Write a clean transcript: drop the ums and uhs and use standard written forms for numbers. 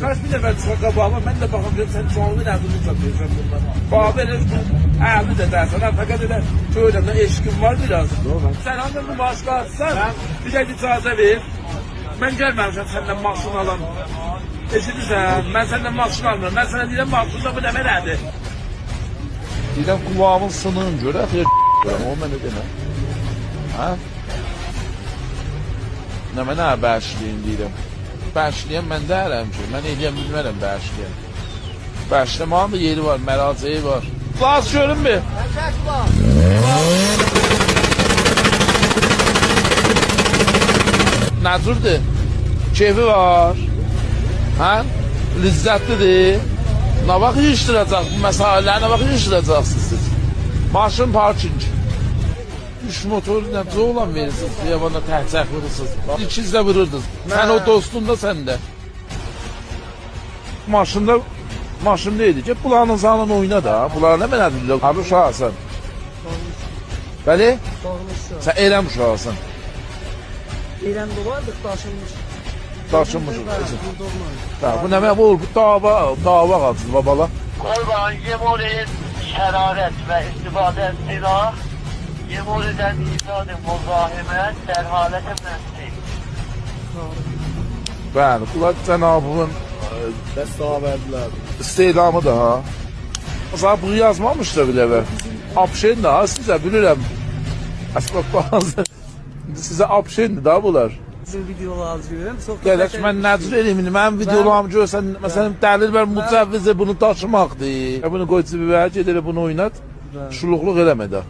Kaç bir dəfə çıxaq qabağıma, mən də baxım görüm, sən çoğunluğu nəzini satıyorsan bundan. Babel heç bu əyalini də dərsən, fəqət elə söyləmdə eşkin var biraz. Sən hanımını başqa atsan, bir də icazə ver. Mən gəlməmişəm səndən maşın alam. Eşidirsən, mən səndən maşın almıyorum. Mən sənə deyirəm, maşında bu demə nədir? Deyirəm, kulağımın sınığın görə, xeyr o mənə demə. Hə? Nə mənə bəşliyim deyirəm. Bəşliyəm mən deyərəm ki, mən eləyəm bilmərəm bəşliyəm. Bəşləmanın da yeri var, məracəyi var. Laz görün bir. Nəcürdir? Keyfi var. Hə? Lizzətlidir. Nə vaxt yığışdıracaq bu məsələləri, nə vaxt yığışdıracaqsınız siz? Maşın parking. Üç motoru nəbzə olan verirsiniz, yavana təhcək vurursunuz. İkiz də vururdunuz. Sən o dostun da sən də. Maşın neydi ki? Bulanın zanın oyna da. Bulanın nə mənə deyirlər? Abi uşaqsın. Bəli? Sən eləm uşaqsın. İrəm də vardı, daşınmış. Daşınmışsın. Bu nə mən olur? Bu dava qalsın babala. Qurban, yemoleyin şəraret və istifadə silah, yemoledən izadı müzahimət, sərhalət-i məsli. Bəli, bunlar cənabımın istelamı da ha. Mesela bunu yazmamışlar bile be. Apşen de ha, sizə bilirəm. Əsbab bazı. Sizə apşendir da bunlar. Bizim videolarımızı görürüm. Gələk, mən nəzir edeyim, mənim videolarımı görsən, məsələn, dəlil ver, mücəvvizə bunu taşımaqdır. Bunu qoy cibivə, gedir bunu oynat, şuluqluq eləmə də.